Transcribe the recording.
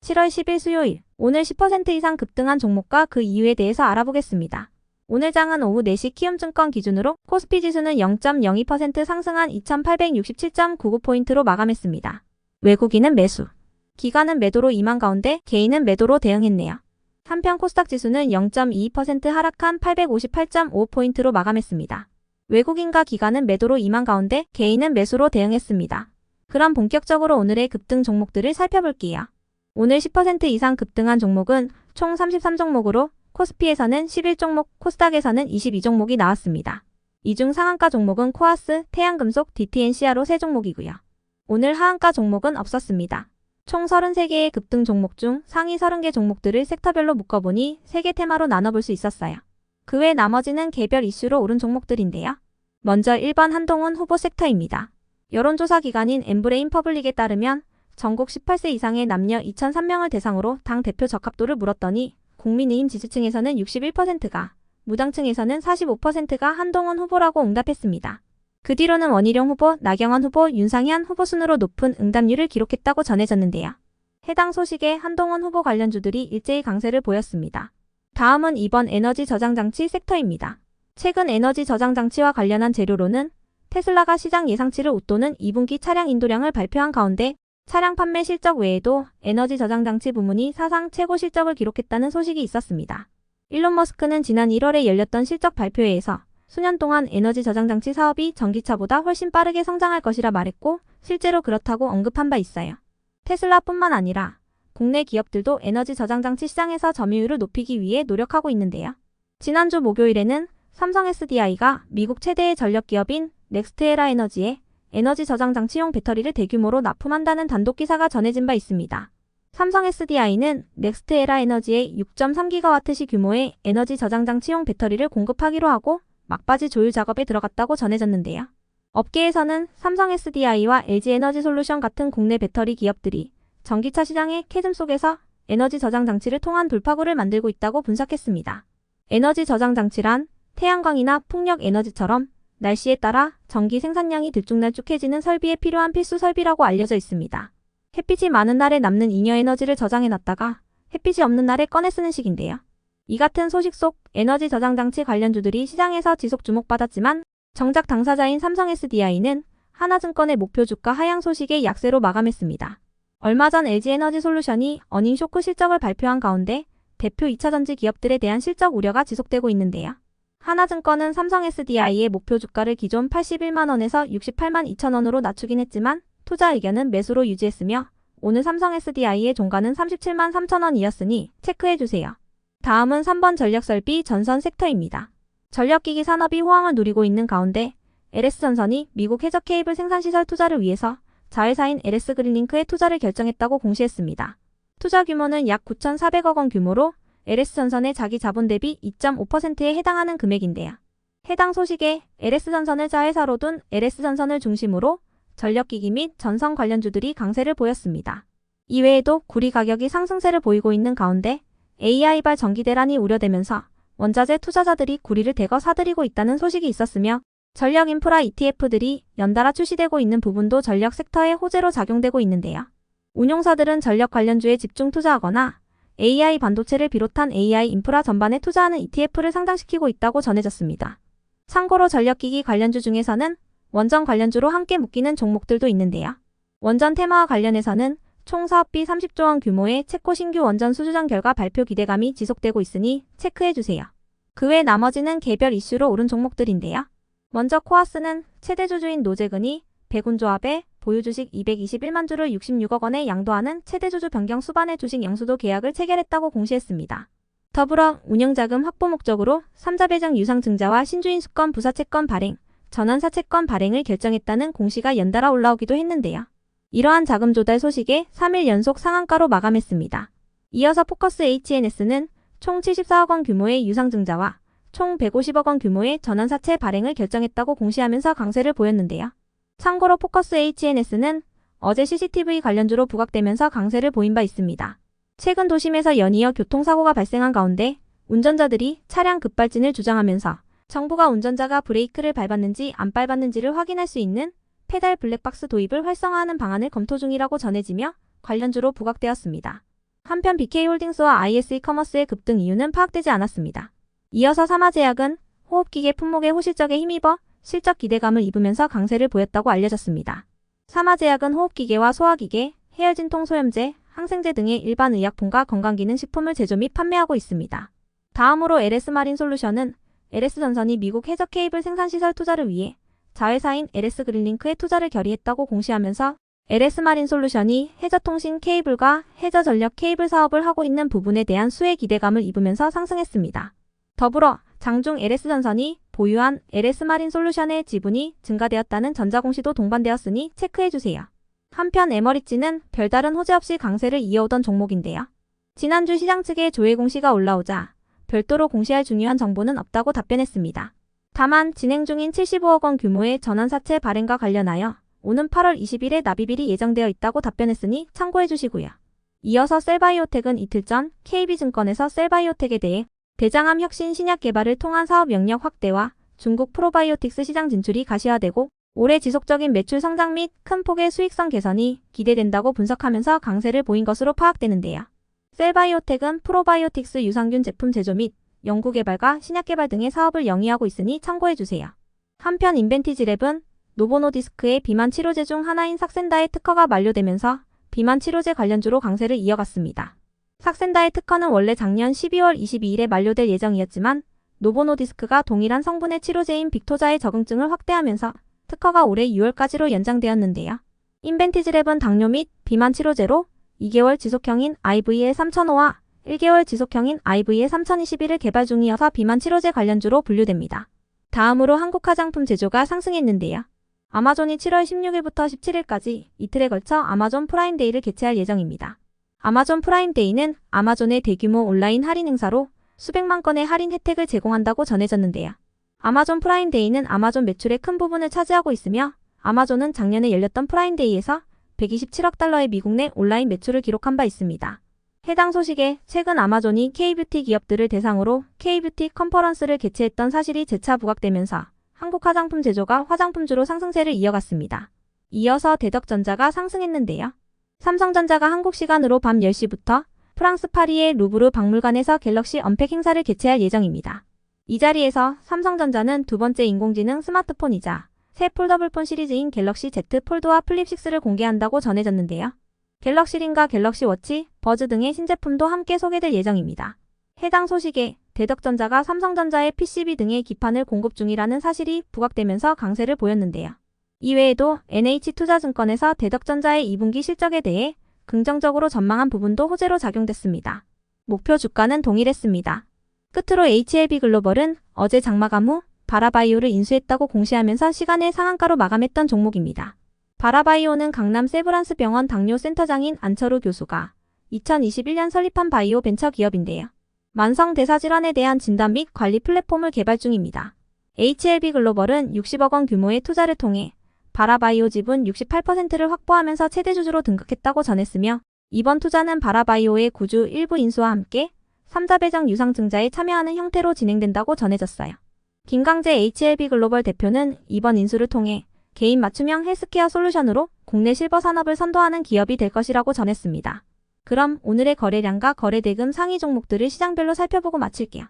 7월 10일 수요일, 오늘 10% 이상 급등한 종목과 그 이유에 대해서 알아보겠습니다. 오늘 장은 오후 4시 키움증권 기준으로 코스피 지수는 0.02% 상승한 2867.99포인트로 마감했습니다. 외국인은 매수, 기관은 매도로 임한 가운데 개인은 매도로 대응했네요. 한편 코스닥 지수는 0.22% 하락한 858.5포인트로 마감했습니다. 외국인과 기관은 매도로 임한 가운데 개인은 매수로 대응했습니다. 그럼 본격적으로 오늘의 급등 종목들을 살펴볼게요. 오늘 10% 이상 급등한 종목은 총 33종목으로 코스피에서는 11종목, 코스닥에서는 22종목이 나왔습니다. 이 중 상한가 종목은 코아스, 태양금속, DTNCR로 3종목이고요. 오늘 하한가 종목은 없었습니다. 총 33개의 급등 종목 중 상위 30개 종목들을 섹터별로 묶어보니 3개 테마로 나눠볼 수 있었어요. 그 외 나머지는 개별 이슈로 오른 종목들인데요. 먼저 1번 한동훈 후보 섹터입니다. 여론조사 기관인 엠브레인 퍼블릭에 따르면 전국 18세 이상의 남녀 2,003명을 대상으로 당 대표 적합도를 물었더니 국민의힘 지지층에서는 61%가, 무당층에서는 45%가 한동훈 후보라고 응답했습니다. 그 뒤로는 원희룡 후보, 나경원 후보, 윤상현 후보 순으로 높은 응답률을 기록했다고 전해졌는데요. 해당 소식에 한동훈 후보 관련주들이 일제히 강세를 보였습니다. 다음은 2번 에너지 저장장치 섹터입니다. 최근 에너지 저장장치와 관련한 재료로는 테슬라가 시장 예상치를 웃도는 2분기 차량 인도량을 발표한 가운데 차량 판매 실적 외에도 에너지 저장장치 부문이 사상 최고 실적을 기록했다는 소식이 있었습니다. 일론 머스크는 지난 1월에 열렸던 실적 발표회에서 수년 동안 에너지 저장장치 사업이 전기차보다 훨씬 빠르게 성장할 것이라 말했고 실제로 그렇다고 언급한 바 있어요. 테슬라뿐만 아니라 국내 기업들도 에너지 저장장치 시장에서 점유율을 높이기 위해 노력하고 있는데요. 지난주 목요일에는 삼성 SDI가 미국 최대의 전력기업인 넥스트에라 에너지에 에너지 저장장치용 배터리를 대규모로 납품한다는 단독 기사가 전해진 바 있습니다. 삼성 SDI는 넥스트에라 에너지에 6.3GW시 규모의 에너지 저장장치용 배터리를 공급하기로 하고 막바지 조율 작업에 들어갔다고 전해졌는데요. 업계에서는 삼성 SDI와 LG에너지솔루션 같은 국내 배터리 기업들이 전기차 시장의 캐즘 속에서 에너지 저장장치를 통한 돌파구를 만들고 있다고 분석했습니다. 에너지 저장장치란 태양광이나 풍력 에너지처럼 날씨에 따라 전기 생산량이 들쭉날쭉해지는 설비에 필요한 필수 설비라고 알려져 있습니다. 햇빛이 많은 날에 남는 잉여 에너지를 저장해놨다가 햇빛이 없는 날에 꺼내 쓰는 식인데요. 이 같은 소식 속 에너지 저장장치 관련주들이 시장에서 지속 주목받았지만 정작 당사자인 삼성 SDI는 하나증권의 목표 주가 하향 소식에 약세로 마감했습니다. 얼마 전 LG에너지솔루션이 어닝 쇼크 실적을 발표한 가운데 대표 2차전지 기업들에 대한 실적 우려가 지속되고 있는데요. 하나증권은 삼성 SDI의 목표 주가를 기존 81만원에서 68만 2천원으로 낮추긴 했지만 투자 의견은 매수로 유지했으며 오늘 삼성 SDI의 종가는 37만 3천원이었으니 체크해주세요. 다음은 3번 전력설비 전선 섹터입니다. 전력기기 산업이 호황을 누리고 있는 가운데 LS전선이 미국 해저 케이블 생산시설 투자를 위해서 자회사인 LS그린링크에 투자를 결정했다고 공시했습니다. 투자 규모는 약 9,400억 원 규모로 LS전선의 자기 자본 대비 2.5%에 해당하는 금액인데요. 해당 소식에 LS전선을 자회사로 둔 LS전선을 중심으로 전력기기 및 전선 관련주들이 강세를 보였습니다. 이외에도 구리 가격이 상승세를 보이고 있는 가운데 AI발 전기 대란이 우려되면서 원자재 투자자들이 구리를 대거 사들이고 있다는 소식이 있었으며 전력 인프라 ETF들이 연달아 출시되고 있는 부분도 전력 섹터의 호재로 작용되고 있는데요. 운용사들은 전력 관련주에 집중 투자하거나 AI 반도체를 비롯한 AI 인프라 전반에 투자하는 ETF를 상장시키고 있다고 전해졌습니다. 참고로 전력기기 관련주 중에서는 원전 관련주로 함께 묶이는 종목들도 있는데요. 원전 테마와 관련해서는 총 사업비 30조 원 규모의 체코 신규 원전 수주전 결과 발표 기대감이 지속되고 있으니 체크해주세요. 그 외 나머지는 개별 이슈로 오른 종목들인데요. 먼저 코아스는 최대 주주인 노재근이 백운조합에 보유주식 221만 주를 66억 원에 양도하는 최대 주주 변경 수반의 주식 양수도 계약을 체결했다고 공시했습니다. 더불어 운영자금 확보 목적으로 3자 배정 유상증자와 신주인 수권 부사채권 발행, 전환사 채권 발행을 결정했다는 공시가 연달아 올라오기도 했는데요. 이러한 자금 조달 소식에 3일 연속 상한가로 마감했습니다. 이어서 포커스 HNS는 총 74억 원 규모의 유상증자와 총 150억 원 규모의 전환사채 발행을 결정했다고 공시하면서 강세를 보였는데요. 참고로 포커스 HNS는 어제 CCTV 관련주로 부각되면서 강세를 보인 바 있습니다. 최근 도심에서 연이어 교통사고가 발생한 가운데 운전자들이 차량 급발진을 주장하면서 정부가 운전자가 브레이크를 밟았는지 안 밟았는지를 확인할 수 있는 페달 블랙박스 도입을 활성화하는 방안을 검토 중이라고 전해지며 관련주로 부각되었습니다. 한편 BK홀딩스와 ISE커머스의 급등 이유는 파악되지 않았습니다. 이어서 삼화제약은 호흡기계 품목의 호실적에 힘입어 실적 기대감을 입으면서 강세를 보였다고 알려졌습니다. 삼화제약은 호흡기계와 소화기계, 해열진통소염제, 항생제 등의 일반 의약품과 건강기능식품을 제조 및 판매하고 있습니다. 다음으로 LS마린솔루션은 LS전선이 미국 해저 케이블 생산시설 투자를 위해 자회사인 LS그린링크에 투자를 결의했다고 공시하면서 LS마린솔루션이 해저통신 케이블과 해저전력 케이블 사업을 하고 있는 부분에 대한 수혜 기대감을 입으면서 상승했습니다. 더불어 장중 LS전선이 보유한 LS마린솔루션의 지분이 증가되었다는 전자공시도 동반되었으니 체크해주세요. 한편 에머리지는 별다른 호재 없이 강세를 이어오던 종목인데요. 지난주 시장 측의 조회 공시가 올라오자 별도로 공시할 중요한 정보는 없다고 답변했습니다. 다만 진행 중인 75억 원 규모의 전환사채 발행과 관련하여 오는 8월 20일에 납입일이 예정되어 있다고 답변했으니 참고해주시고요. 이어서 셀바이오텍은 이틀 전 KB증권에서 셀바이오텍에 대해 대장암 혁신 신약 개발을 통한 사업 영역 확대와 중국 프로바이오틱스 시장 진출이 가시화되고 올해 지속적인 매출 성장 및 큰 폭의 수익성 개선이 기대된다고 분석하면서 강세를 보인 것으로 파악되는데요. 셀바이오텍은 프로바이오틱스 유산균 제품 제조 및 연구개발과 신약개발 등의 사업을 영위하고 있으니 참고해주세요. 한편 인벤티지랩은 노보노디스크의 비만 치료제 중 하나인 삭센다의 특허가 만료되면서 비만 치료제 관련주로 강세를 이어갔습니다. 삭센다의 특허는 원래 작년 12월 22일에 만료될 예정이었지만 노보노디스크가 동일한 성분의 치료제인 빅토자의 적응증을 확대하면서 특허가 올해 6월까지로 연장되었는데요. 인벤티지랩은 당뇨 및 비만 치료제로 2개월 지속형인 IVL3005와 1개월 지속형인 IVL3021을 개발 중이어서 비만 치료제 관련주로 분류됩니다. 다음으로 한국 화장품 제조가 상승했는데요. 아마존이 7월 16일부터 17일까지 이틀에 걸쳐 아마존 프라임데이를 개최할 예정입니다. 아마존 프라임데이는 아마존의 대규모 온라인 할인 행사로 수백만 건의 할인 혜택을 제공한다고 전해졌는데요. 아마존 프라임데이는 아마존 매출의 큰 부분을 차지하고 있으며 아마존은 작년에 열렸던 프라임데이에서 127억 달러의 미국 내 온라인 매출을 기록한 바 있습니다. 해당 소식에 최근 아마존이 K뷰티 기업들을 대상으로 K뷰티 컨퍼런스를 개최했던 사실이 재차 부각되면서 한국 화장품 제조가 화장품주로 상승세를 이어갔습니다. 이어서 대덕전자가 상승했는데요. 삼성전자가 한국 시간으로 밤 10시부터 프랑스 파리의 루브르 박물관에서 갤럭시 언팩 행사를 개최할 예정입니다. 이 자리에서 삼성전자는 두 번째 인공지능 스마트폰이자 새 폴더블폰 시리즈인 갤럭시 Z 폴드와 플립6를 공개한다고 전해졌는데요. 갤럭시 링과 갤럭시 워치, 버즈 등의 신제품도 함께 소개될 예정입니다. 해당 소식에 대덕전자가 삼성전자의 PCB 등의 기판을 공급 중이라는 사실이 부각되면서 강세를 보였는데요. 이외에도 NH투자증권에서 대덕전자의 2분기 실적에 대해 긍정적으로 전망한 부분도 호재로 작용됐습니다. 목표 주가는 동일했습니다. 끝으로 HLB글로벌은 어제 장마감 후 바라바이오를 인수했다고 공시하면서 시간을 상한가로 마감했던 종목입니다. 바라바이오는 강남 세브란스 병원 당뇨센터장인 안철우 교수가 2021년 설립한 바이오 벤처 기업인데요. 만성 대사질환에 대한 진단 및 관리 플랫폼을 개발 중입니다. HLB글로벌은 60억 원 규모의 투자를 통해 바라바이오 지분 68%를 확보하면서 최대주주로 등극했다고 전했으며 이번 투자는 바라바이오의 구주 일부 인수와 함께 3자 배정 유상증자에 참여하는 형태로 진행된다고 전해졌어요. 김강재 HLB글로벌 대표는 이번 인수를 통해 개인 맞춤형 헬스케어 솔루션으로 국내 실버 산업을 선도하는 기업이 될 것이라고 전했습니다. 그럼 오늘의 거래량과 거래대금 상위 종목들을 시장별로 살펴보고 마칠게요.